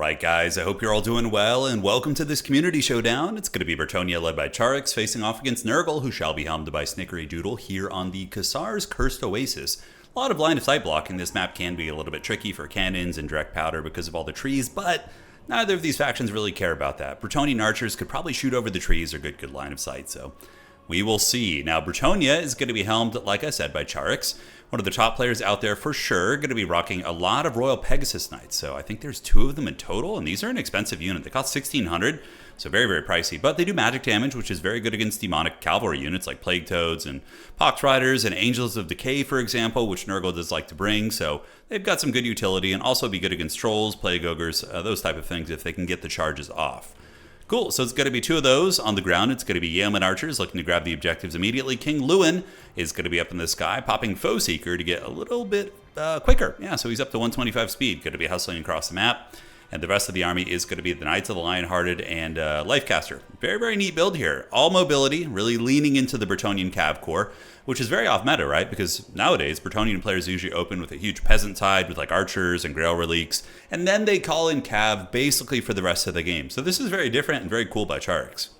Alright guys, I hope you're all doing well, and welcome to this community showdown. It's going to be Bretonnia led by Charix facing off against Nurgle, who shall be helmed by Snickerydoodle here on the Kassar's Cursed Oasis. A lot of line of sight blocking. This map can be a little bit tricky for cannons and direct powder because of all the trees, but neither of these factions really care about that. Bretonnian archers could probably shoot over the trees or good line of sight, so we will see. Now, Bretonnia is going to be helmed, like I said, by Charix. One of the top players out there for sure, going to be rocking a lot of Royal Pegasus Knights. So I think there's 2 of them in total, and these are an expensive unit. They cost 1,600, so very, very pricey. But they do magic damage, which is very good against demonic cavalry units like Plague Toads and Pox Riders and Angels of Decay, for example, which Nurgle does like to bring. So they've got some good utility and also be good against Trolls, Plague Ogres, those type of things if they can get the charges off. Cool, so it's going to be 2 of those on the ground. It's going to be Yeoman Archers looking to grab the objectives immediately. King Lewin is going to be up in the sky, popping Foe Seeker to get a little bit quicker. Yeah, so he's up to 125 speed, going to be hustling across the map. And the rest of the army is going to be the Knights of the Lionhearted and Lifecaster. Very, very neat build here. All mobility, really leaning into the Bretonnian Cav core, which is very off meta, right? Because nowadays, Bretonnian players usually open with a huge Peasant side with like Archers and Grail Reliques, and then they call in Cav basically for the rest of the game. So this is very different and very cool by Charix.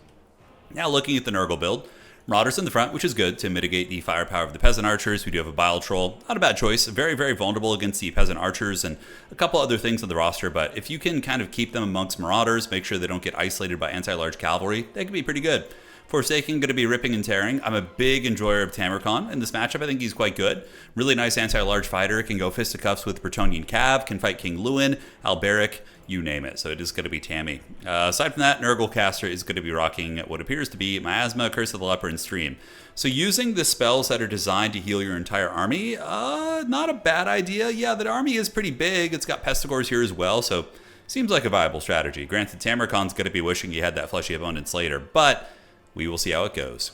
Now looking at the Nurgle build, Marauders in the front, which is good to mitigate the firepower of the Peasant Archers. We do have a Bile Troll. Not a bad choice. Very, very vulnerable against the Peasant Archers and a couple other things on the roster. But if you can kind of keep them amongst Marauders, make sure they don't get isolated by anti-large cavalry, they can be pretty good. Forsaken going to be ripping and tearing. I'm a big enjoyer of Tamarcon in this matchup. I think he's quite good. Really nice anti-large fighter. Can go fisticuffs with Bretonnian Cav. Can fight King Lewin, Alberic, you name it. So it is going to be Tammy. Aside from that, Nurgle Caster is going to be rocking what appears to be Miasma, Curse of the Leper, and Stream. So using the spells that are designed to heal your entire army, not a bad idea. Yeah, the army is pretty big. It's got Pestigors here as well, so seems like a viable strategy. Granted, Tamarcon's going to be wishing he had that Fleshy Abundance later, but we will see how it goes.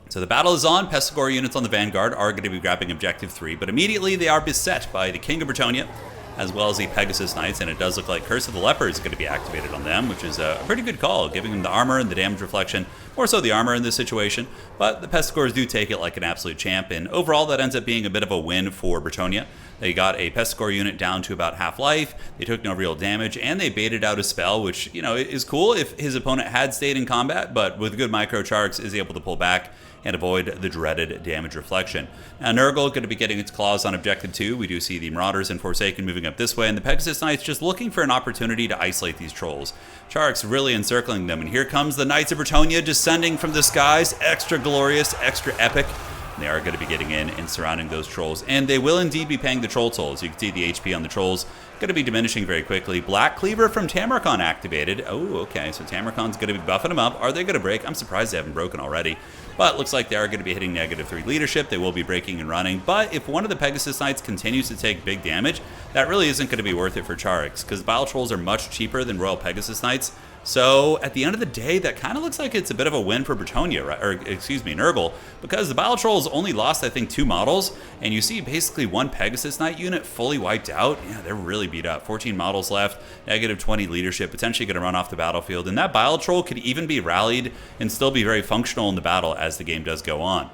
So the battle is on. Pestigor units on the Vanguard are going to be grabbing Objective 3, but immediately they are beset by the King of Bretonnia, as well as the Pegasus Knights, and it does look like Curse of the Leper is going to be activated on them, which is a pretty good call, giving them the armor and the damage reflection, more so the armor in this situation, but the Pestigors do take it like an absolute champ, and overall that ends up being a bit of a win for Bretonnia. They got a Pestigor unit down to about half life, they took no real damage, and they baited out a spell, which, you know, is cool if his opponent had stayed in combat, but with good micro Charix is able to pull back and avoid the dreaded damage reflection. Now Nurgle going to be getting its claws on Objective 2. We do see the Marauders and Forsaken moving up this way, and the Pegasus Knights just looking for an opportunity to isolate these Trolls. Charix really encircling them, and here comes the Knights of Bretonnia descending from the skies. Extra glorious, extra epic. They are going to be getting in and surrounding those Trolls, and they will indeed be paying the Troll tolls. You can see the HP on the Trolls going to be diminishing very quickly. Black Cleaver from Tamarcon activated. Oh, okay, so Tamarcon's going to be buffing them up. Are they going to break? I'm surprised they haven't broken already. But looks like they are going to be hitting -3 leadership. They will be breaking and running. But if one of the Pegasus Knights continues to take big damage, that really isn't going to be worth it for Charix, because Bile Trolls are much cheaper than Royal Pegasus Knights. So at the end of the day, that kind of looks like it's a bit of a win for Bretonnia, right? Or excuse me, Nurgle, because the Bile Trolls only lost, I think, 2 models, and you see basically 1 Pegasus Knight unit fully wiped out. Yeah, they're really beat up. 14 models left, -20 leadership, potentially going to run off the battlefield, and that Bile Troll could even be rallied and still be very functional in the battle as the game does go on.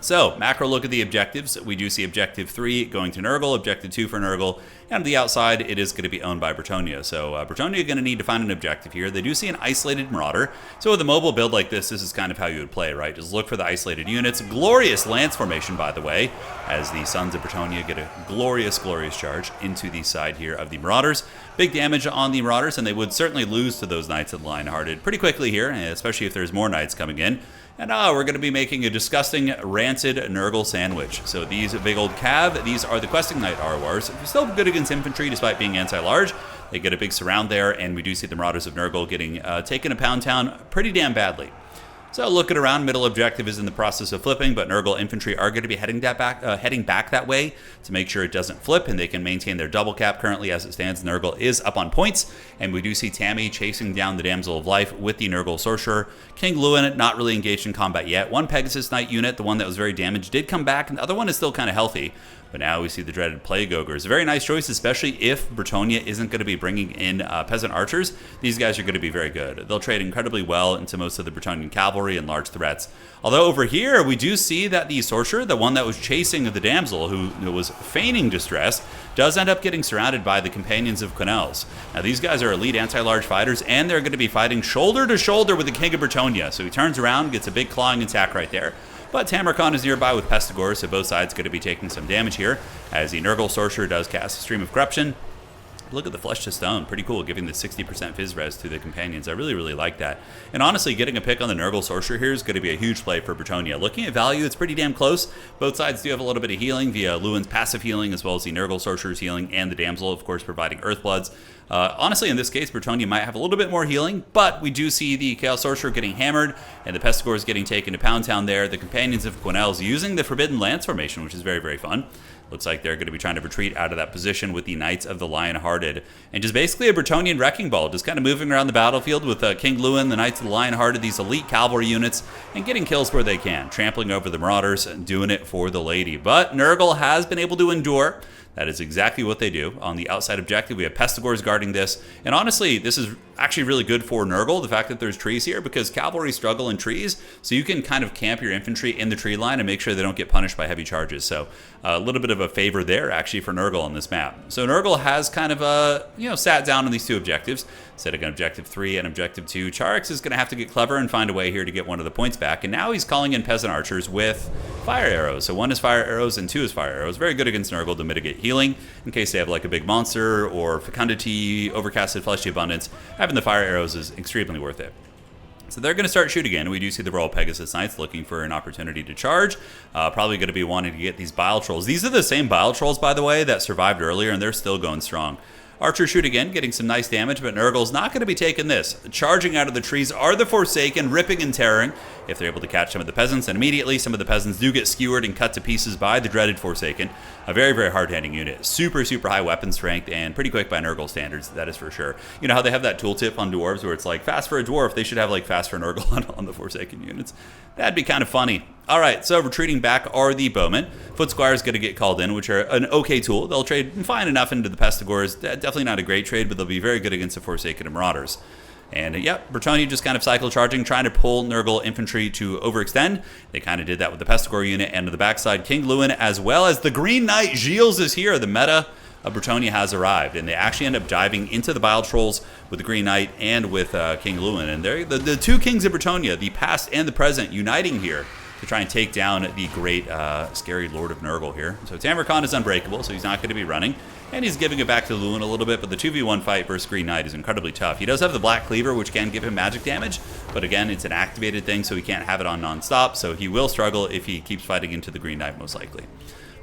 So, macro look at the objectives. We do see Objective 3 going to Nurgle, Objective 2 for Nurgle, and on the outside, it is going to be owned by Bretonnia. So, Bretonnia going to need to find an objective here. They do see an isolated Marauder. So, with a mobile build like this is kind of how you would play, right? Just look for the isolated units. Glorious Lance formation, by the way, as the Sons of Bretonnia get a glorious, glorious charge into the side here of the Marauders. Big damage on the Marauders, and they would certainly lose to those Knights of the Lionhearted pretty quickly here, especially if there's more Knights coming in. And we're going to be making a disgusting, rancid Nurgle sandwich. So these big old Cav, these are the Questing Knight RORs. Still good against infantry despite being anti-large. They get a big surround there, and we do see the Marauders of Nurgle getting taken to Pound Town pretty damn badly. So looking around, middle objective is in the process of flipping, but Nurgle infantry are going to be heading back that way to make sure it doesn't flip, and they can maintain their double cap. Currently, as it stands, Nurgle is up on points, and we do see Tammy chasing down the Damsel of Life with the Nurgle Sorcerer. King Lewin not really engaged in combat yet. 1 Pegasus Knight unit, the one that was very damaged, did come back, and the other one is still kind of healthy. But now we see the dreaded Plague Ogres. A very nice choice, especially if Bretonnia isn't going to be bringing in Peasant Archers. These guys are going to be very good. They'll trade incredibly well into most of the Bretonnian cavalry and large threats. Although over here, we do see that the Sorcerer, the one that was chasing the damsel, who was feigning distress, does end up getting surrounded by the companions of Quenelles. Now, these guys are elite anti-large fighters, and they're going to be fighting shoulder to shoulder with the King of Bretonnia. So he turns around, gets a big clawing attack right there. But Tamarkon is nearby with Pestigor, so both sides going to be taking some damage here, as the Nurgle Sorcerer does cast a Stream of Corruption. Look at the Flesh to Stone. Pretty cool, giving the 60% Fizz Res to the companions. I really, really like that. And honestly, getting a pick on the Nurgle Sorcerer here is going to be a huge play for Bretonnia. Looking at value, it's pretty damn close. Both sides do have a little bit of healing via Lewin's passive healing, as well as the Nurgle Sorcerer's healing, and the Damsel, of course, providing Earthbloods. Honestly, in this case, Bretonnia might have a little bit more healing, but we do see the Chaos Sorcerer getting hammered, and the Pestigors getting taken to Pound Town there. The companions of Quenelles using the Forbidden Lance formation, which is very, very fun. Looks like they're going to be trying to retreat out of that position with the Knights of the Lion-Hearted. And just basically a Bretonnian Wrecking Ball, just kind of moving around the battlefield with King Lewin, the Knights of the Lion-Hearted, these elite cavalry units, and getting kills where they can, trampling over the Marauders and doing it for the lady. But Nurgle has been able to endure. That is exactly what they do. On the outside objective, we have Pestigors guarding this. And honestly, this is actually really good for Nurgle, the fact that there's trees here, because cavalry struggle in trees, so you can kind of camp your infantry in the tree line and make sure they don't get punished by heavy charges. So a little bit of a favor there, actually, for Nurgle on this map. So Nurgle has kind of, sat down on these two objectives, setting an objective 3 and objective 2. Charax is going to have to get clever and find a way here to get one of the points back, and now he's calling in Peasant Archers with Fire Arrows. So 1 is Fire Arrows and 2 is Fire Arrows. Very good against Nurgle to mitigate healing, in case they have like a big monster or Fecundity, Overcasted Fleshy Abundance. Having the Fire Arrows is extremely worth it. So they're going to start shooting in. We do see the Royal Pegasus Knights looking for an opportunity to charge. Probably going to be wanting to get these Bile Trolls. These are the same Bile Trolls, by the way, that survived earlier, and they're still going strong. Archers shoot again, getting some nice damage, but Nurgle's not going to be taking this. Charging out of the trees are the Forsaken, ripping and tearing, if they're able to catch some of the peasants, and immediately some of the peasants do get skewered and cut to pieces by the dreaded Forsaken. A very, very hard-hitting unit. Super, super high weapon strength, and pretty quick by Nurgle standards, that is for sure. You know how they have that tooltip on dwarves where it's like, fast for a dwarf, they should have like fast for Nurgle on the Forsaken units. That'd be kind of funny. All right, so retreating back are the Bowmen. Foot Squires going to get called in, which are an okay tool. They'll trade fine enough into the Pestigors. Definitely not a great trade, but they'll be very good against the Forsaken and Marauders. And yep, Bretonnia just kind of cycle charging, trying to pull Nurgle infantry to overextend. They kind of did that with the Pestigor unit, and to the backside, King Lewin, as well as the Green Knight Gilles is here. The meta of Bretonnia has arrived, and they actually end up diving into the Bile Trolls with the Green Knight and with King Lewin. And they're the two kings of Bretonnia, the past and the present, uniting here to try and take down the great, scary Lord of Nurgle here. So Tamarkon is unbreakable, so he's not going to be running. And he's giving it back to Lewin a little bit, but the 2v1 fight versus Green Knight is incredibly tough. He does have the Black Cleaver, which can give him magic damage, but again, it's an activated thing, so he can't have it on non-stop, so he will struggle if he keeps fighting into the Green Knight, most likely.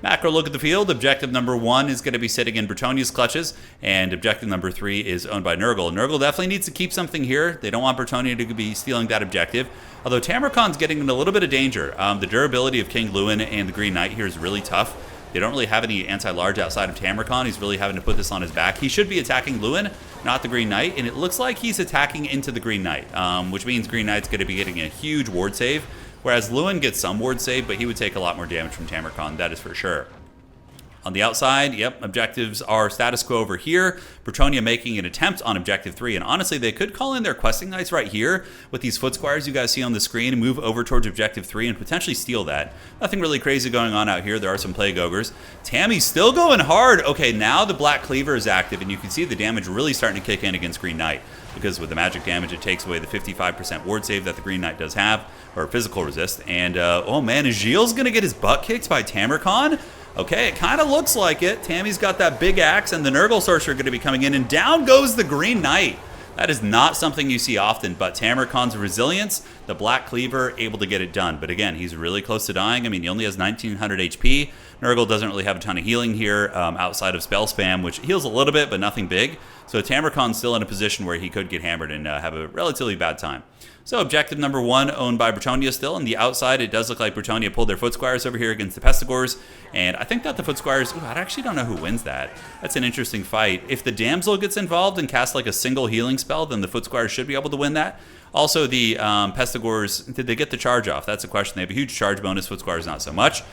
Macro look at the field. Objective number 1 is going to be sitting in Bretonnia's clutches, and objective number 3 is owned by Nurgle. Nurgle definitely needs to keep something here. They don't want Bretonnia to be stealing that objective, although Tamarkon's getting in a little bit of danger. The durability of King Lewin and the Green Knight here is really tough. They don't really have any anti-large outside of Tamarkon. He's really having to put this on his back. He should be attacking Lewin, not the Green Knight, and it looks like he's attacking into the Green Knight, which means Green Knight's going to be getting a huge ward save, whereas Lewin gets some ward save, but he would take a lot more damage from Tamarkon, that is for sure. On the outside, yep, objectives are status quo over here. Bretonnia making an attempt on objective 3, and honestly, they could call in their questing knights right here with these foot squires you guys see on the screen and move over towards objective 3 and potentially steal that. Nothing really crazy going on out here. There are some plague ogres. Tammy's still going hard. Okay, now the Black Cleaver is active, and you can see the damage really starting to kick in against Green Knight, because with the magic damage, it takes away the 55% ward save that the Green Knight does have, or physical resist. And, oh man, is Gilles going to get his butt kicked by Tamarkon? Okay, it kind of looks like it. Tammy's got that big axe, and the Nurgle Sorcerer are going to be coming in, and down goes the Green Knight. That is not something you see often, but Tamarkon's resilience, the Black Cleaver, able to get it done. But again, he's really close to dying. I mean, he only has 1900 HP. Nurgle doesn't really have a ton of healing here outside of spell spam, which heals a little bit, but nothing big. So Tamarkon's still in a position where he could get hammered and have a relatively bad time. So objective number 1 owned by Bretonnia still. On the outside, it does look like Bretonnia pulled their Foot Squires over here against the Pestigors. And I think that the Foot Squires... Ooh, I actually don't know who wins that. That's an interesting fight. If the Damsel gets involved and casts like a single healing spell, then the Foot Squires should be able to win that. Also, the Pestigors, did they get the charge off? That's a question. They have a huge charge bonus. Foot Squires not so much.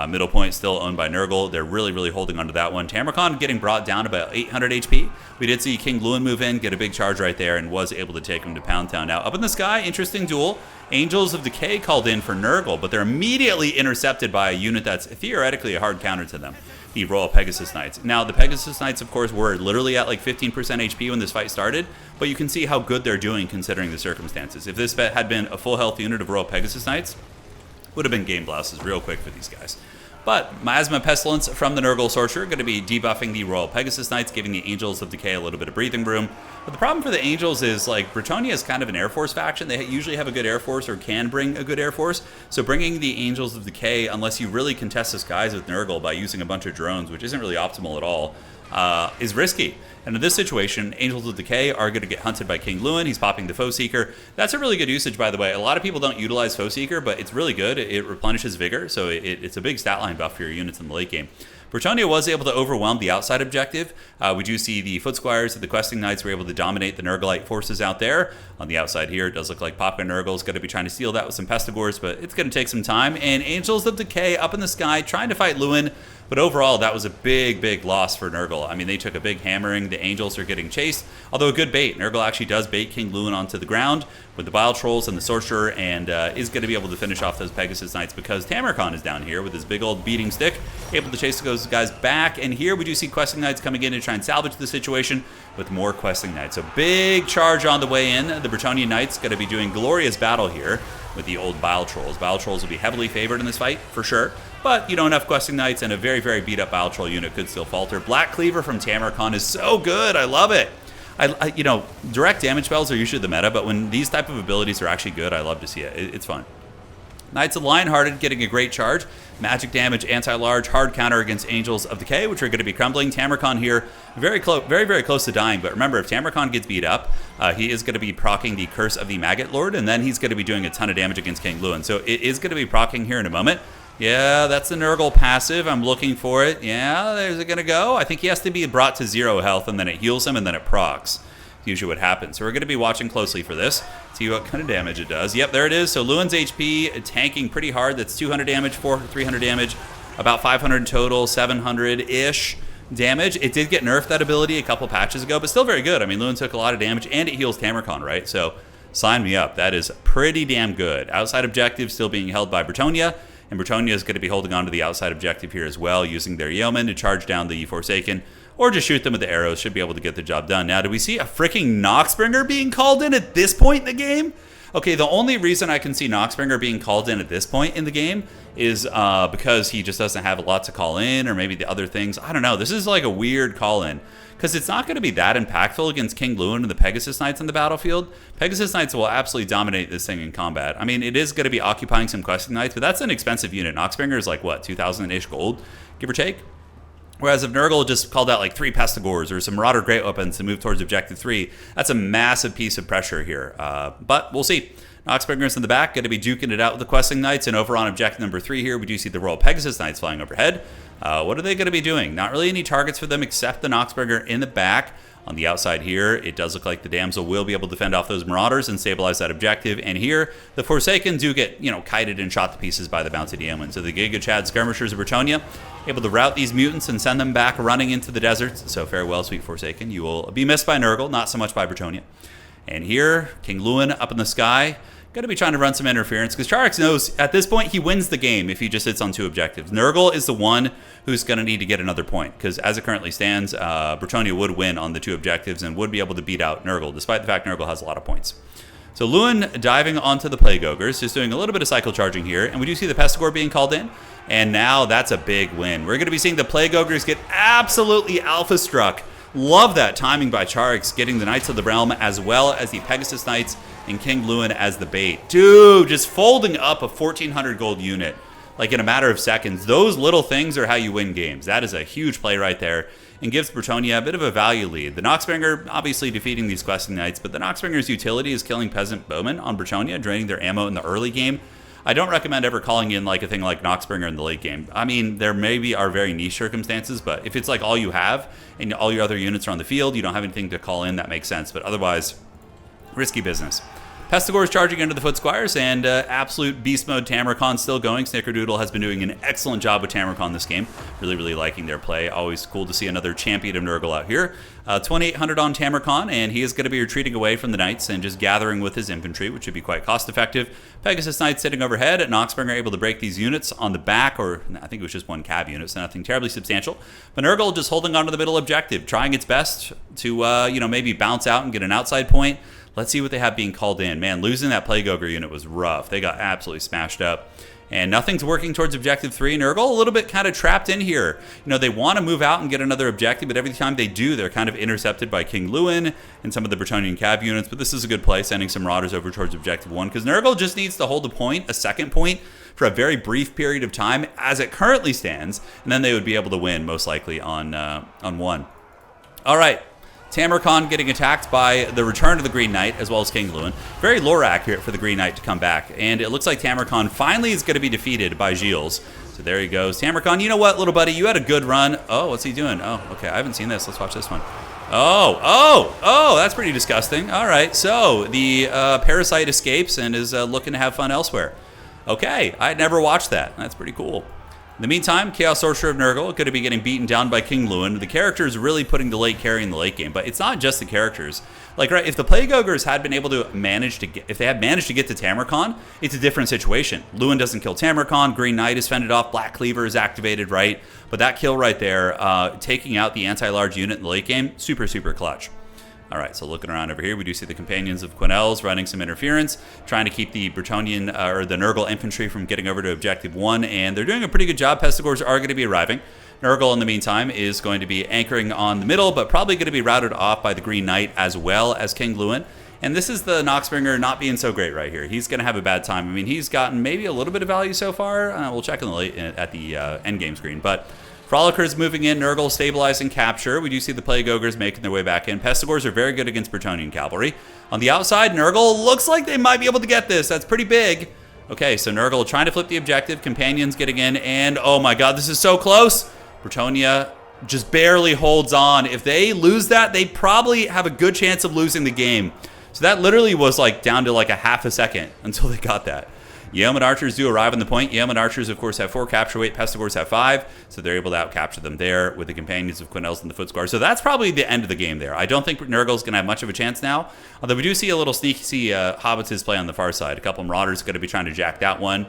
Middle point still owned by Nurgle. They're really, really holding onto that one. Tamrakhan getting brought down about 800 HP. We did see King Lewin move in, get a big charge right there, and was able to take him to Pound Town. Now, up in the sky, interesting duel. Angels of Decay called in for Nurgle, but they're immediately intercepted by a unit that's theoretically a hard counter to them. The Royal Pegasus Knights. Now, the Pegasus Knights, of course, were literally at like 15% HP when this fight started, but you can see how good they're doing considering the circumstances. If this had been a full health unit of Royal Pegasus Knights, would have been game blouses real quick for these guys. But Miasma Pestilence from the Nurgle Sorcerer going to be debuffing the Royal Pegasus Knights, giving the Angels of Decay a little bit of breathing room. But the problem for the Angels is, like, Bretonnia is kind of an Air Force faction. They usually have a good Air Force or can bring a good Air Force. So bringing the Angels of Decay, unless you really contest the skies with Nurgle by using a bunch of drones, which isn't really optimal at all, is risky. And in this situation, Angels of Decay are going to get hunted by King Lewin. He's popping the Foe Seeker. That's a really good usage, by the way. A lot of people don't utilize Foe Seeker, but it's really good. It replenishes Vigor, so it's a big stat line buff for your units in the late game. Bretonnia was able to overwhelm the outside objective. We do see the Foot Squires and the Questing Knights were able to dominate the Nurglite forces out there. On the outside here, it does look like Popka Nurgle's going to be trying to steal that with some Pestigores, but it's going to take some time. And Angels of Decay up in the sky trying to fight Lewin. But overall, that was a big, big loss for Nurgle. I mean, they took a big hammering. The Angels are getting chased. Although a good bait. Nurgle actually does bait King Lewin onto the ground with the Bile Trolls and the Sorcerer, and is going to be able to finish off those Pegasus Knights because Tamrakhan is down here with his big old beating stick, able to chase those guys back. And here we do see Questing Knights coming in to try and salvage the situation with more Questing Knights. So big charge on the way in. The Bretonnian Knights going to be doing glorious battle here with the old Bile Trolls. Bile Trolls will be heavily favored in this fight, for sure. But, you know, enough Questing Knights and a very, very beat-up Bile Troll unit could still falter. Black Cleaver from Tamrakhan is so good. I love it. You know, direct damage spells are usually the meta, but when these type of abilities are actually good, I love to see it. It's fun. Knights of Lionhearted getting a great charge. Magic damage, anti-large, hard counter against Angels of Decay, which are going to be crumbling. Tamrakhan here, very, very close to dying. But remember, if Tamrakhan gets beat up, he is going to be proccing the Curse of the Maggot Lord, and then he's going to be doing a ton of damage against King Lewin. So it is going to be proccing here in a moment. Yeah, that's the Nurgle passive. I'm looking for it. Yeah, there's it going to go. I think he has to be brought to 0 health, and then it heals him, and then it procs. Usually what happens. So we're going to be watching closely for this. See what kind of damage it does. Yep, there it is. So Lewin's HP tanking pretty hard. That's 200 damage, 300 damage, about 500 in total, 700-ish damage. It did get nerfed, that ability, a couple patches ago, but still very good. I mean, Lewin took a lot of damage, and it heals Tamrakhan, right? So sign me up. That is pretty damn good. Outside objective still being held by Bretonnia, and Bretonnia is going to be holding on to the outside objective here as well, using their Yeoman to charge down the Forsaken, or just shoot them with the arrows. Should be able to get the job done. Now, do we see a freaking Noxbringer being called in at this point in the game? Okay, the only reason I can see Noxbringer being called in at this point in the game is because he just doesn't have a lot to call in, or maybe the other things. I don't know. This is like a weird call-in, because it's not going to be that impactful against King Lewin and the Pegasus Knights on the battlefield. Pegasus Knights will absolutely dominate this thing in combat. I mean, it is going to be occupying some Questing Knights, but that's an expensive unit. Noxbringer is like, what, 2,000-ish gold, give or take? Whereas if Nurgle just called out like 3 Pestigores or some Marauder Great Weapons to move towards Objective 3, that's a massive piece of pressure here. But we'll see. Noxbringer's in the back, going to be duking it out with the Questing Knights. And over on Objective number 3 here, we do see the Royal Pegasus Knights flying overhead. What are they going to be doing? Not really any targets for them except the Noxbringer in the back. On the outside here, it does look like the Damsel will be able to fend off those Marauders and stabilize that objective. And here, the Forsaken do get, you know, kited and shot to pieces by the Bounty Yeoman. So the Giga Chad Skirmishers of Bretonnia able to rout these mutants and send them back running into the deserts. So farewell, sweet Forsaken. You will be missed by Nurgle, not so much by Bretonnia. And here, King Lewin up in the sky. Going to be trying to run some interference, because Charix knows at this point he wins the game if he just sits on 2 objectives. Nurgle is the one who's going to need to get another point, because as it currently stands, Bretonnia would win on the 2 objectives and would be able to beat out Nurgle, despite the fact Nurgle has a lot of points. So Lewin diving onto the Plague Ogres, just doing a little bit of cycle charging here, and we do see the Pestigore being called in, and now that's a big win. We're going to be seeing the Plague Ogres get absolutely alpha struck. Love that timing by Charix, getting the Knights of the Realm as well as the Pegasus Knights and King Lewin as the bait. Dude, just folding up a 1,400 gold unit like in a matter of seconds. Those little things are how you win games. That is a huge play right there, and gives Bretonnia a bit of a value lead. The Noxbringer obviously defeating these Questing Knights, but the Noxbringer's utility is killing Peasant Bowmen on Bretonnia, draining their ammo in the early game. I don't recommend ever calling in like a thing like Noxbringer in the late game. I mean, there maybe are very niche circumstances, but if it's like all you have and all your other units are on the field, you don't have anything to call in, that makes sense. But otherwise, risky business. Pestigor's charging into the Foot Squires, and absolute beast mode Tamarcon still going. Snickerdoodle has been doing an excellent job with Tamarcon this game. Really, really liking their play. Always cool to see another champion of Nurgle out here. 2800 on Tamarcon, and he is going to be retreating away from the Knights and just gathering with his infantry, which would be quite cost effective. Pegasus Knights sitting overhead. Noxbringer able to break these units on the back, or I think it was just one cab unit, so nothing terribly substantial. But Nurgle just holding on to the middle objective, trying its best to maybe bounce out and get an outside point. Let's see what they have being called in. Man, losing that Plague Ogre unit was rough. They got absolutely smashed up. And nothing's working towards Objective 3. Nurgle a little bit kind of trapped in here. They want to move out and get another objective, but every time they do, they're kind of intercepted by King Lewin and some of the Bretonnian cab units. But this is a good play, sending some Marauders over towards Objective 1, because Nurgle just needs to hold a second point, for a very brief period of time, as it currently stands, and then they would be able to win, most likely, on 1. All right. Tamarcon getting attacked by the return of the Green Knight, as well as King Lewin. Very lore accurate for the Green Knight to come back. And it looks like Tamarcon finally is going to be defeated by Gilles. So there he goes. Tamarcon, you know what, little buddy? You had a good run. Oh, what's he doing? Oh, okay. I haven't seen this. Let's watch this one. Oh, that's pretty disgusting. All right. So the parasite escapes and is looking to have fun elsewhere. Okay. I had never watched that. That's pretty cool. In the meantime, Chaos Sorcerer of Nurgle going to be getting beaten down by King Lewin. The characters really putting the late carry in the late game, but it's not just the characters. Like, right, if the Plague Ogres had been able to if they had managed to get to Tamarcon, it's a different situation. Lewin doesn't kill Tamarcon, Green Knight is fended off, Black Cleaver is activated, right? But that kill right there, taking out the anti-large unit in the late game, super, super clutch. All right, so looking around over here, we do see the Companions of Quinels running some interference, trying to keep the Bretonnian or the Nurgle infantry from getting over to Objective 1, and they're doing a pretty good job. Pestigors are going to be arriving. Nurgle, in the meantime, is going to be anchoring on the middle, but probably going to be routed off by the Green Knight as well as King Lewin. And this is the Noxbringer not being so great right here. He's going to have a bad time. I mean, he's gotten maybe a little bit of value so far. We'll check in at the endgame screen, but Frolickers moving in, Nurgle stabilizing capture. We do see the Plague Ogres making their way back in. Pestigors are very good against Bretonnian cavalry. On the outside, Nurgle looks like they might be able to get this. That's pretty big. Okay, so Nurgle trying to flip the objective. Companions getting in, and oh my god, this is so close. Bretonnia just barely holds on. If they lose that, they probably have a good chance of losing the game. So that literally was like down to like a half a second until they got that. Yeoman Archers do arrive on the point. Yeoman Archers, of course, have 4 capture weight. Pestigors have 5, so they're able to outcapture them there with the Companions of Quinels and the Foot Squires. So that's probably the end of the game there. I don't think Nurgle's going to have much of a chance now, although we do see a little sneaky Hobbits' play on the far side. A couple Marauders going to be trying to jack that one.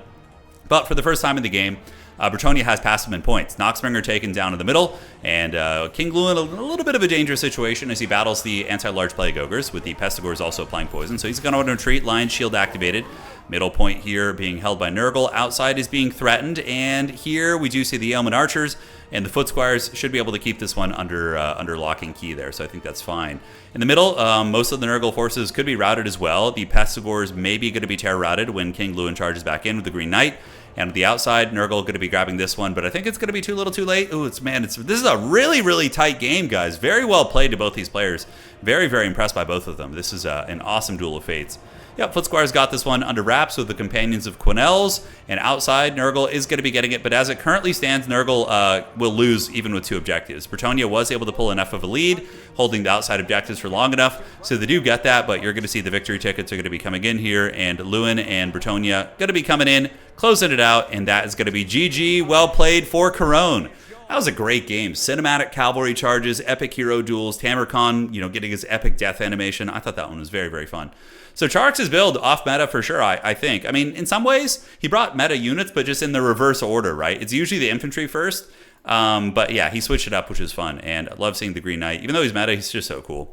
But for the first time in the game, Bretonnia has passed him in points. Noxbringer taken down in the middle, and King Lewin a little bit of a dangerous situation as he battles the anti-large Plague Ogres, with the Pestigors also applying poison. So he's going to retreat, Lion's Shield activated. Middle point here being held by Nurgle. Outside is being threatened, and here we do see the Yeoman Archers, and the Foot Squires should be able to keep this one under lock and key there, so I think that's fine. In the middle, most of the Nurgle forces could be routed as well. The Pestigors may be going to be terror-routed when King Lewin charges back in with the Green Knight. And on the outside, Nurgle going to be grabbing this one, but I think it's going to be too little too late. Ooh, this is a really, really tight game, guys. Very well played to both these players. Very, very impressed by both of them. This is an awesome duel of fates. Yep, Foot Squires got this one under wraps with the Companions of Quinels, and outside, Nurgle is going to be getting it, but as it currently stands, Nurgle will lose even with 2 objectives. Bretonnia was able to pull enough of a lead, holding the outside objectives for long enough, so they do get that, but you're going to see the victory tickets are going to be coming in here, and Lewin and Bretonnia going to be coming in, closing it out, and that is going to be GG. Well played for Corone. That was a great game. Cinematic cavalry charges, epic hero duels, Tamarcon, getting his epic death animation. I thought that one was very, very fun. So Charix's build off meta for sure, I think. I mean, in some ways, he brought meta units, but just in the reverse order, right? It's usually the infantry first. But yeah, he switched it up, which is fun. And I love seeing the Green Knight. Even though he's meta, he's just so cool.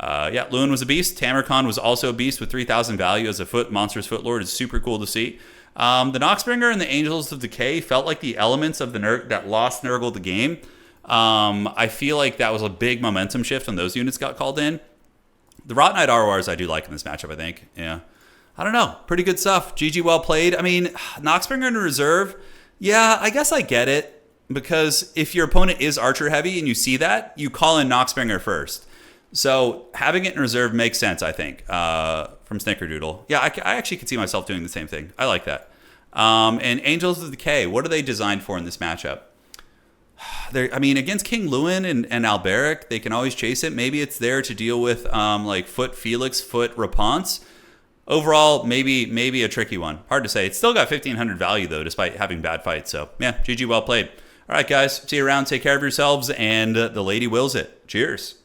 Yeah, Lewin was a beast. Tamarcon was also a beast with 3,000 value as a monstrous foot lord. It's super cool to see. The Noxbringer and the Angels of Decay felt like the elements of the that lost Nurgle the game. I feel like that was a big momentum shift when those units got called in. The Rot Knight RORs I do like in this matchup, I think. Yeah. I don't know. Pretty good stuff. GG well played. I mean, Noxbringer in reserve, yeah, I guess I get it. Because if your opponent is Archer heavy and you see that, you call in Noxbringer first. So having it in reserve makes sense, I think, from Snickerdoodle. Yeah, I actually could see myself doing the same thing. I like that. And Angels of Decay, what are they designed for in this matchup? Against King Lewin and Alberic, they can always chase it. Maybe it's there to deal with like Foot Felix, Foot Raponce. Overall, maybe a tricky one. Hard to say. It's still got 1,500 value, though, despite having bad fights. So, yeah, GG, well played. All right, guys, see you around. Take care of yourselves, and the lady wills it. Cheers.